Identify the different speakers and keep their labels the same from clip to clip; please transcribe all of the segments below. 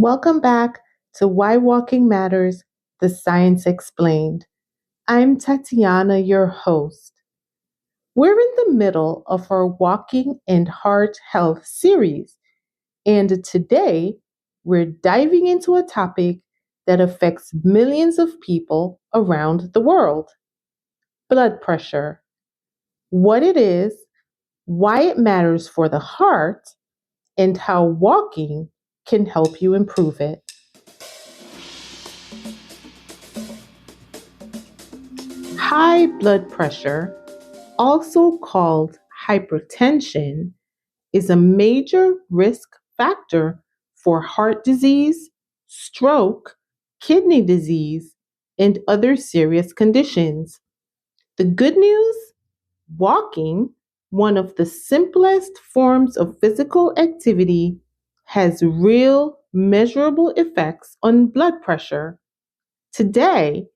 Speaker 1: Welcome back to Why Walking Matters, the Science Explained. I'm Tatiana, your host. We're in the middle of our Walking and Heart Health series, and today we're diving into a topic that affects millions of people around the world: blood pressure. What it is, why it matters for the heart, and how walking can help you improve it. High blood pressure, also called hypertension, is a major risk factor for heart disease, stroke, kidney disease, and other serious conditions. The good news: walking, one of the simplest forms of physical activity, has real, measurable effects on blood pressure. Today,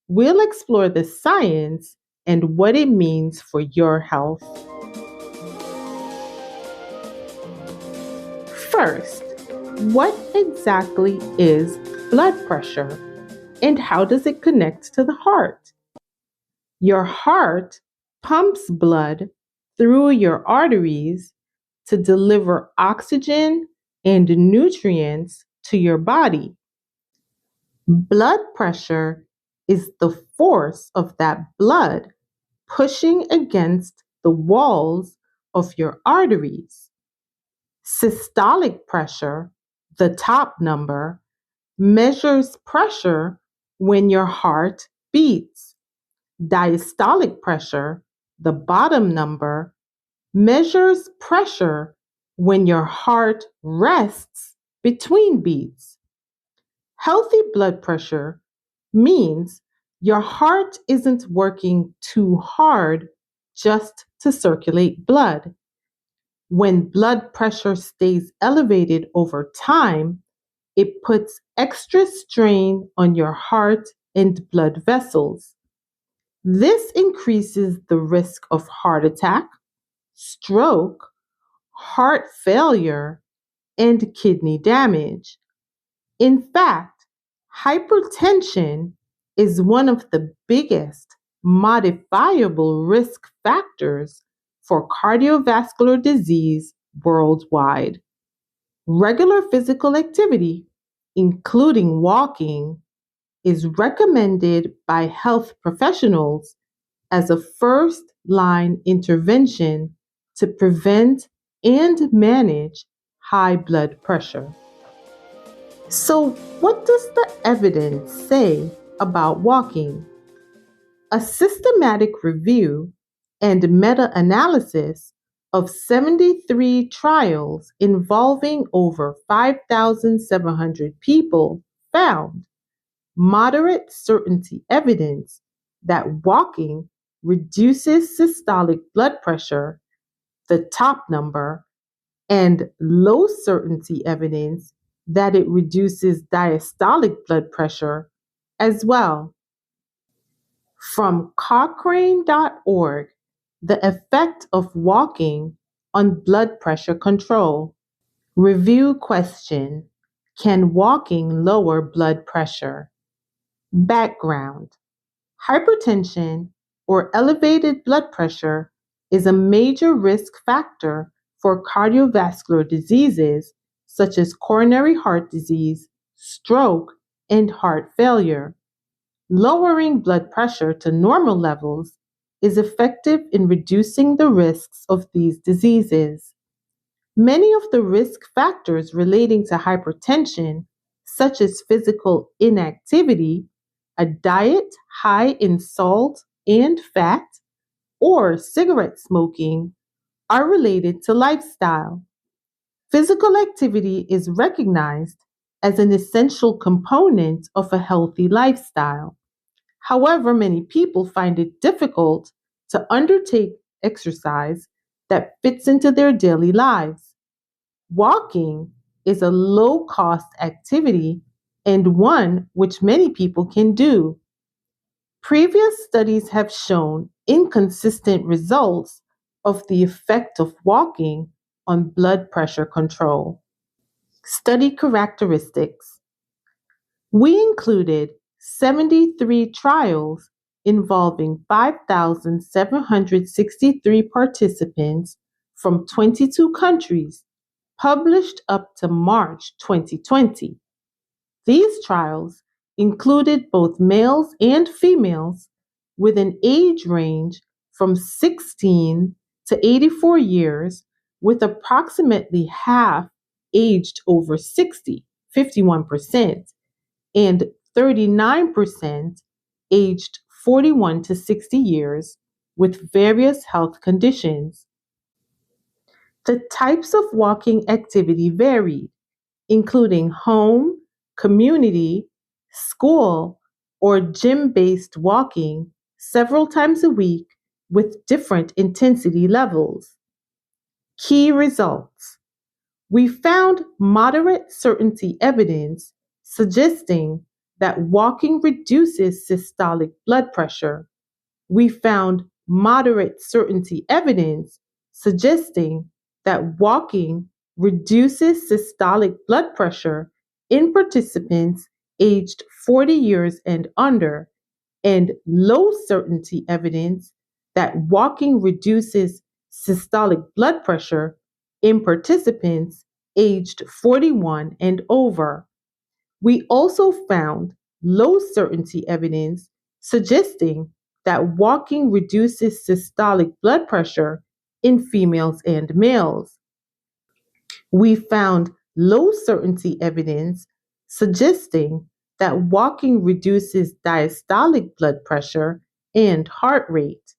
Speaker 1: we'll explore the science and what it means for your health. First, what exactly is blood pressure and how does it connect to the heart? Your heart pumps blood through your arteries to deliver oxygen and nutrients to your body. Blood pressure is the force of that blood pushing against the walls of your arteries. Systolic pressure, the top number, measures pressure when your heart beats. Diastolic pressure, the bottom number, measures pressure when your heart rests between beats. Healthy blood pressure means your heart isn't working too hard just to circulate blood. When blood pressure stays elevated over time, it puts extra strain on your heart and blood vessels. This increases the risk of heart attack, stroke, heart failure, and kidney damage. In fact, hypertension is one of the biggest modifiable risk factors for cardiovascular disease worldwide. Regular physical activity, including walking, is recommended by health professionals as a first line intervention to prevent and manage high blood pressure. So, what does the evidence say about walking? A systematic review and meta analysis of 73 trials involving over 5,700 people found moderate certainty evidence that walking reduces systolic blood pressure, the top number, and low certainty evidence that it reduces diastolic blood pressure as well. From Cochrane.org, the effect of walking on blood pressure control. Review question: can walking lower blood pressure? Background: hypertension or elevated blood pressure is a major risk factor for cardiovascular diseases such as coronary heart disease, stroke, and heart failure. Lowering blood pressure to normal levels is effective in reducing the risks of these diseases. Many of the risk factors relating to hypertension, such as physical inactivity, a diet high in salt and fat, or cigarette smoking, are related to lifestyle. Physical activity is recognized as an essential component of a healthy lifestyle. However, many people find it difficult to undertake exercise that fits into their daily lives. Walking is a low cost activity and one which many people can do. Previous studies have shown inconsistent results of the effect of walking on blood pressure control. Study characteristics. We included 73 trials involving 5,763 participants from 22 countries, published up to March 2020. These trials included both males and females with an age range from 16 to 84 years, with approximately half aged over 60, 51%, and 39% aged 41 to 60 years with various health conditions. The types of walking activity varied, including home, community, school, or gym based walking several times a week with different intensity levels. Key results. We found moderate certainty evidence suggesting that walking reduces systolic blood pressure. We found moderate certainty evidence suggesting that walking reduces systolic blood pressure in participants aged 40 years and under, and low certainty evidence that walking reduces systolic blood pressure in participants aged 41 and over. We also found low certainty evidence suggesting that walking reduces systolic blood pressure in females and males. We found low certainty evidence suggesting that walking reduces diastolic blood pressure and heart rate.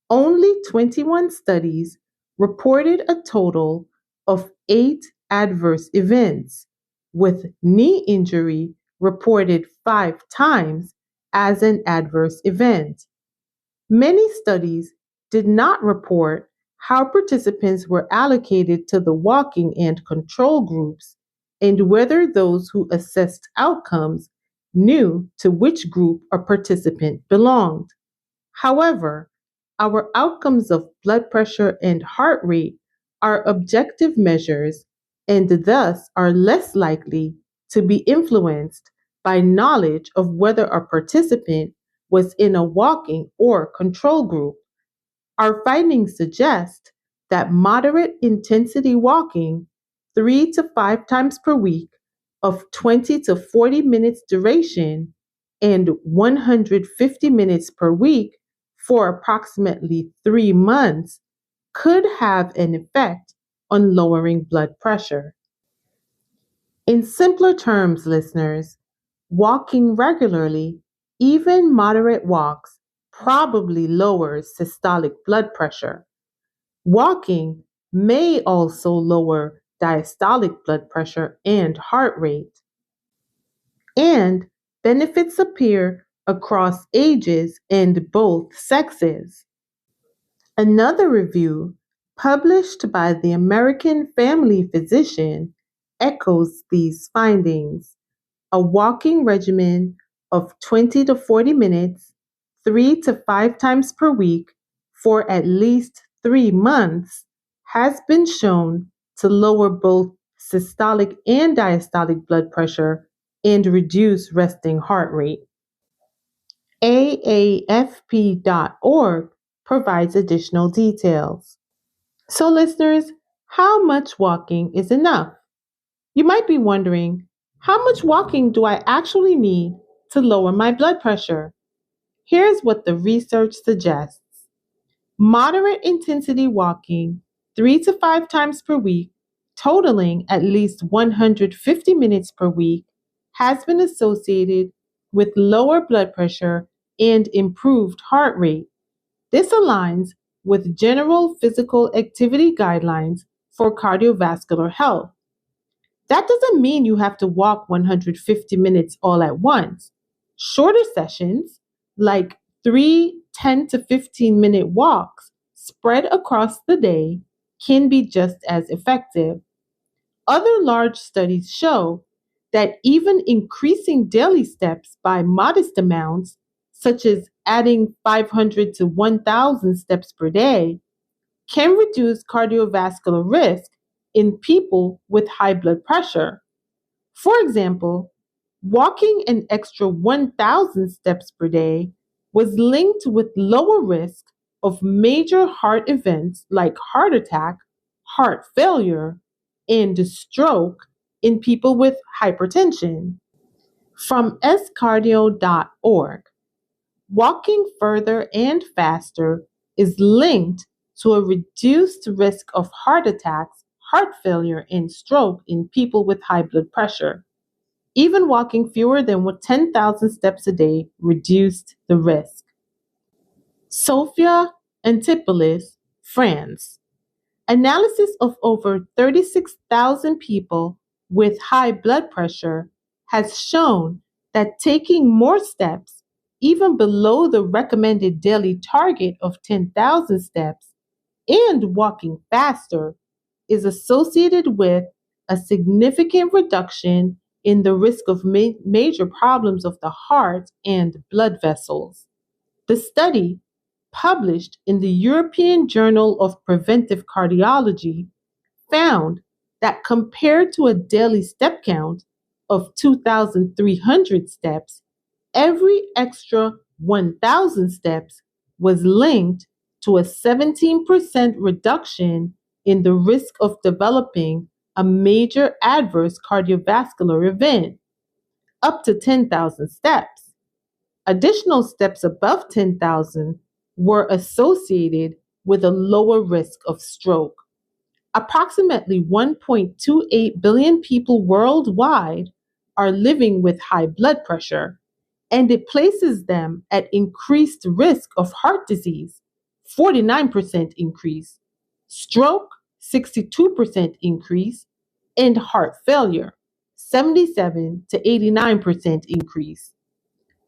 Speaker 1: Only 21 studies reported a total of 8 adverse events, with knee injury reported 5 times as an adverse event. Many studies did not report how participants were allocated to the walking and control groups, and whether those who assessed outcomes knew to which group a participant belonged. However, our outcomes of blood pressure and heart rate are objective measures and thus are less likely to be influenced by knowledge of whether a participant was in a walking or control group. Our findings suggest that moderate intensity walking 3 to 5 times per week of 20 to 40 minutes duration and 150 minutes per week for approximately 3 months could have an effect on lowering blood pressure. In simpler terms, listeners, walking regularly, even moderate walks, probably lowers systolic blood pressure. Walking may also lower diastolic blood pressure and heart rate. And benefits appear across ages and both sexes. Another review, published by the American Family Physician, echoes these findings. A walking regimen of 20 to 40 minutes, 3 to 5 times per week for at least 3 months has been shown to lower both systolic and diastolic blood pressure and reduce resting heart rate. AAFP.org provides additional details. So, listeners, how much walking is enough? You might be wondering, how much walking do I actually need to lower my blood pressure? Here's what the research suggests. Moderate intensity walking 3 to 5 times per week, totaling at least 150 minutes per week, has been associated with lower blood pressure and improved heart rate. This aligns with general physical activity guidelines for cardiovascular health. That doesn't mean you have to walk 150 minutes all at once. Shorter sessions, like 3 10 to 15 minute walks spread across the day, can be just as effective. Other large studies show that even increasing daily steps by modest amounts, such as adding 500 to 1,000 steps per day, can reduce cardiovascular risk in people with high blood pressure. For example, walking an extra 1,000 steps per day was linked with lower risk of major heart events like heart attack, heart failure, and stroke in people with hypertension. From scardio.org, walking further and faster is linked to a reduced risk of heart attacks, heart failure, and stroke in people with high blood pressure. Even walking fewer than 10,000 steps a day reduced the risk. Sofia Antipolis, France. Analysis of over 36,000 people with high blood pressure has shown that taking more steps, even below the recommended daily target of 10,000 steps, and walking faster is associated with a significant reduction in the risk of major problems of the heart and blood vessels. The study, published in the European Journal of Preventive Cardiology, found that compared to a daily step count of 2,300 steps, every extra 1,000 steps was linked to a 17% reduction in the risk of developing a major adverse cardiovascular event, up to 10,000 steps. Additional steps above 10,000 were associated with a lower risk of stroke. Approximately 1.28 billion people worldwide are living with high blood pressure, and it places them at increased risk of heart disease, 49% increase, stroke, 62% increase, and heart failure, 77 to 89% increase.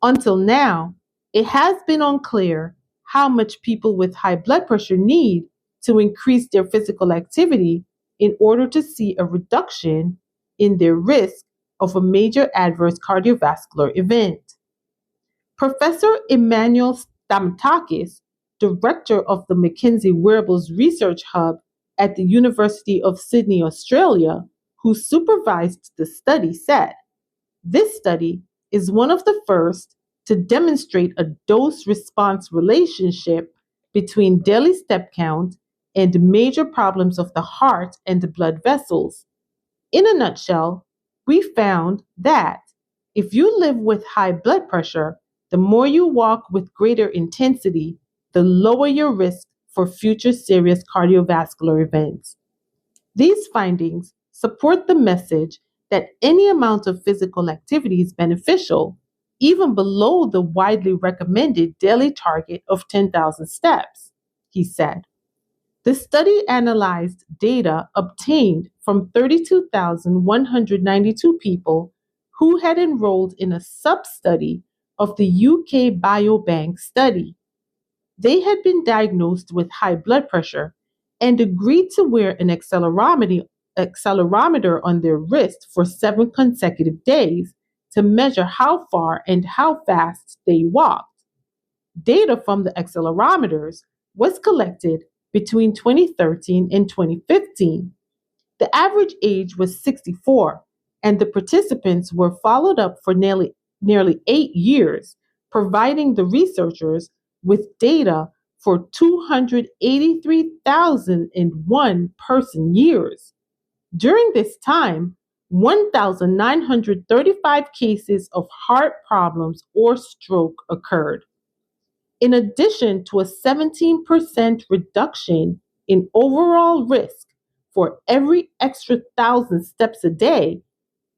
Speaker 1: Until now, it has been unclear how much people with high blood pressure need to increase their physical activity in order to see a reduction in their risk of a major adverse cardiovascular event. Professor Emmanuel Stamtakis, director of the McKinsey Wearables Research Hub at the University of Sydney, Australia, who supervised the study, said, "This study is one of the first to demonstrate a dose-response relationship between daily step count and major problems of the heart and the blood vessels. In a nutshell, we found that if you live with high blood pressure, the more you walk with greater intensity, the lower your risk for future serious cardiovascular events." These findings support the message that any amount of physical activity is beneficial, even below the widely recommended daily target of 10,000 steps, he said. The study analyzed data obtained from 32,192 people who had enrolled in a sub-study of the UK Biobank study. They had been diagnosed with high blood pressure and agreed to wear an accelerometer on their wrist for 7 consecutive days to measure how far and how fast they walked. Data from the accelerometers was collected between 2013 and 2015. The average age was 64, and the participants were followed up for nearly 8 years, providing the researchers with data for 283,001 person years. During this time, 1,935 cases of heart problems or stroke occurred. In addition to a 17% reduction in overall risk for every extra 1,000 steps a day,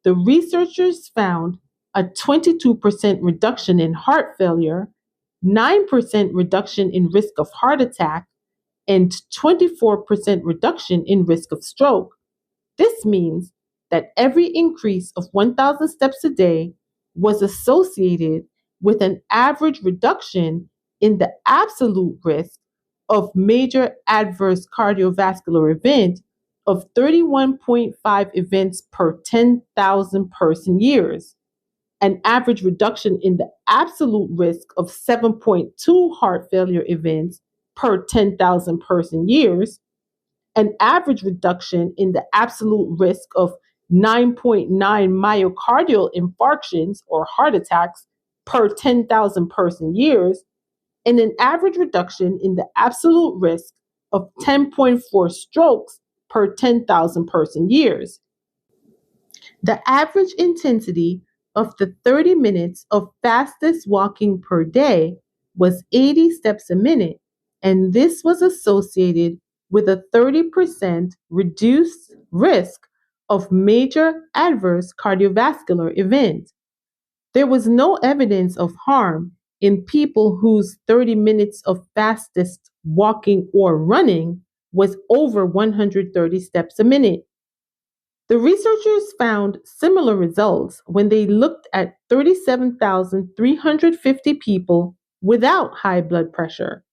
Speaker 1: the researchers found a 22% reduction in heart failure, 9% reduction in risk of heart attack, and 24% reduction in risk of stroke. This means that every increase of 1,000 steps a day was associated with an average reduction in the absolute risk of major adverse cardiovascular event of 31.5 events per 10,000 person years, an average reduction in the absolute risk of 7.2 heart failure events per 10,000 person years, an average reduction in the absolute risk of 9.9 myocardial infarctions or heart attacks per 10,000 person years, and an average reduction in the absolute risk of 10.4 strokes per 10,000 person years. The average intensity of the 30 minutes of fastest walking per day was 80 steps a minute, and this was associated with a 30% reduced risk of major adverse cardiovascular events. There was no evidence of harm in people whose 30 minutes of fastest walking or running was over 130 steps a minute. The researchers found similar results when they looked at 37,350 people without high blood pressure.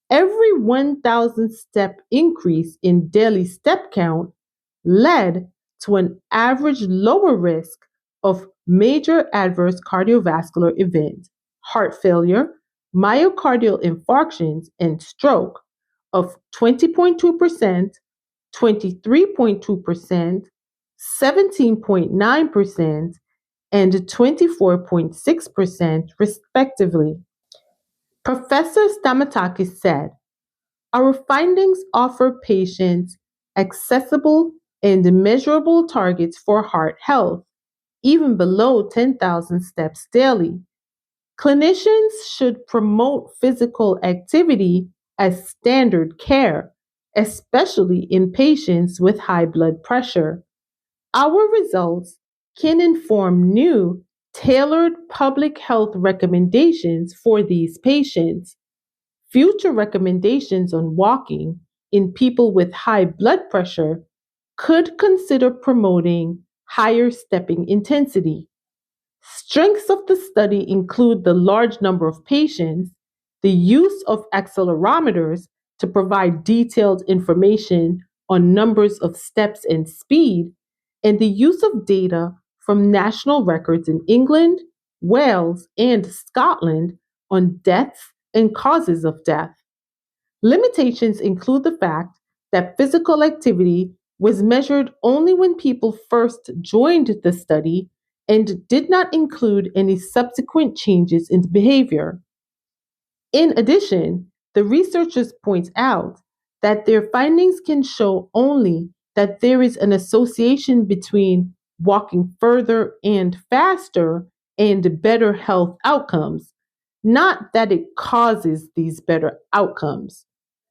Speaker 1: Every 1,000 step increase in daily step count led to an average lower risk of major adverse cardiovascular events, heart failure, myocardial infarctions, and stroke of 20.2%, 23.2%, 17.9%, and 24.6%, respectively. Professor Stamatakis said, "Our findings offer patients accessible and measurable targets for heart health, even below 10,000 steps daily. Clinicians should promote physical activity as standard care, especially in patients with high blood pressure. Our results can inform new, tailored public health recommendations for these patients. Future recommendations on walking in people with high blood pressure could consider promoting higher stepping intensity. Strengths of the study include the large number of patients, the use of accelerometers to provide detailed information on numbers of steps and speed, and the use of data from national records in England, Wales, and Scotland on deaths and causes of death. Limitations include the fact that physical activity was measured only when people first joined the study and did not include any subsequent changes in behavior. In addition, the researchers point out that their findings can show only that there is an association between walking further and faster and better health outcomes, not that it causes these better outcomes.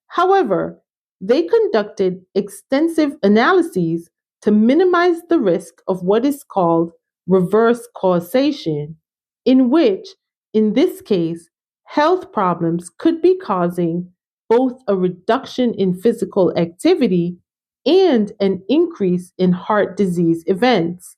Speaker 1: However, they conducted extensive analyses to minimize the risk of what is called reverse causation, in which, in this case, health problems could be causing both a reduction in physical activity and an increase in heart disease events.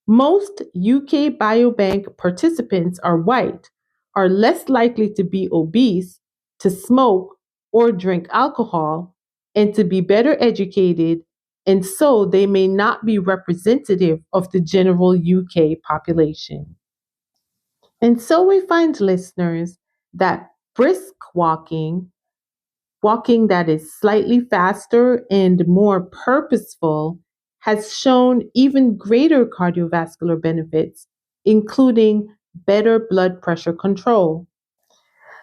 Speaker 1: Most UK Biobank participants are white, are less likely to be obese, to smoke or drink alcohol, and to be better educated, and so they may not be representative of the general UK population. And so we find, listeners, that brisk walking, walking that is slightly faster and more purposeful, has shown even greater cardiovascular benefits, including better blood pressure control.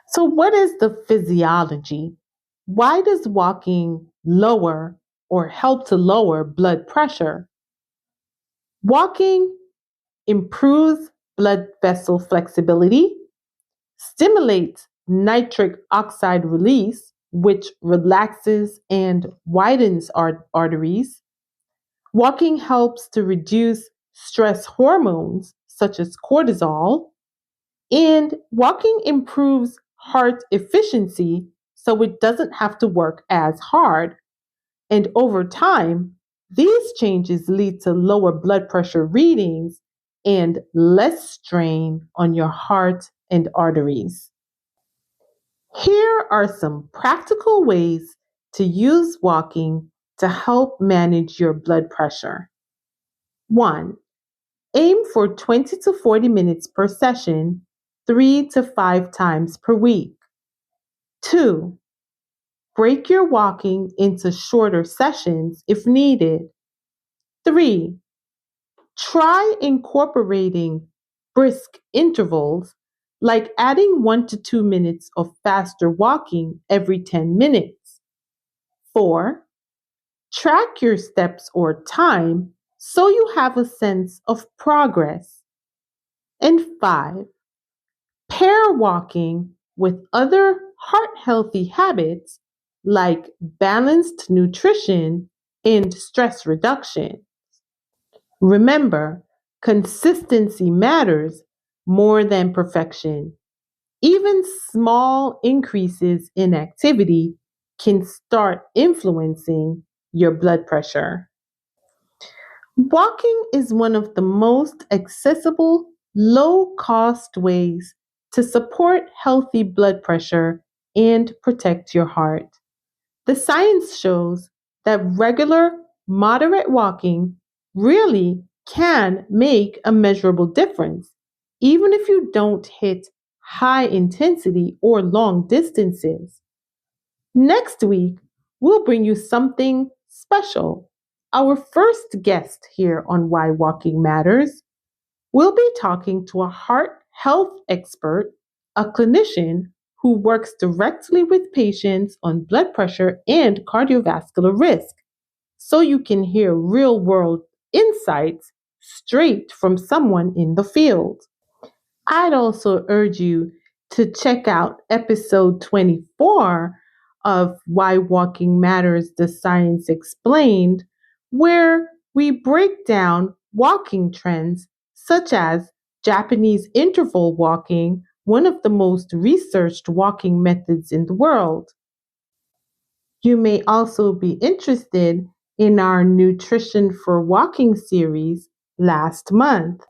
Speaker 1: So, what is the physiology? Why does walking lower or help to lower blood pressure? Walking improves blood vessel flexibility, stimulates nitric oxide release, which relaxes and widens our arteries. Walking helps to reduce stress hormones such as cortisol, and walking improves heart efficiency so it doesn't have to work as hard. And over time, these changes lead to lower blood pressure readings and less strain on your heart and arteries. Here are some practical ways to use walking to help manage your blood pressure. 1. Aim for 20 to 40 minutes per session, 3 to 5 times per week. 2. Break your walking into shorter sessions if needed. 3. Try incorporating brisk intervals, like adding 1 to 2 minutes of faster walking every 10 minutes. 4. Track your steps or time so you have a sense of progress. And 5. Pair walking with other heart healthy habits like balanced nutrition and stress reduction. Remember, consistency matters more than perfection. Even small increases in activity can start influencing your blood pressure. Walking is one of the most accessible, low cost ways to support healthy blood pressure and protect your heart. The science shows that regular, moderate walking really can make a measurable difference, even if you don't hit high intensity or long distances. Next week, we'll bring you something special. Our first guest here on Why Walking Matters. We'll be talking to a heart health expert, a clinician who works directly with patients on blood pressure and cardiovascular risk, so you can hear real world insights straight from someone in the field. I'd also urge you to check out episode 24 of Why Walking Matters, the Science Explained, where we break down walking trends such as Japanese interval walking, one of the most researched walking methods in the world. You may also be interested in our Nutrition for Walking series last month.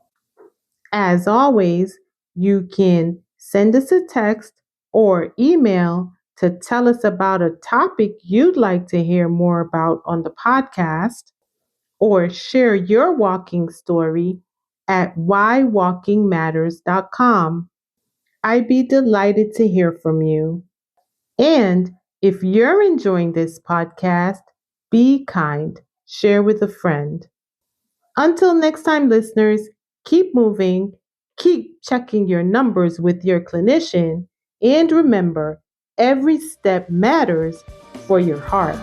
Speaker 1: As always, you can send us a text or email to tell us about a topic you'd like to hear more about on the podcast, or share your walking story at whywalkingmatters.com. I'd be delighted to hear from you. And if you're enjoying this podcast, be kind, share with a friend. Until next time, listeners, keep moving, keep checking your numbers with your clinician, and remember, every step matters for your heart.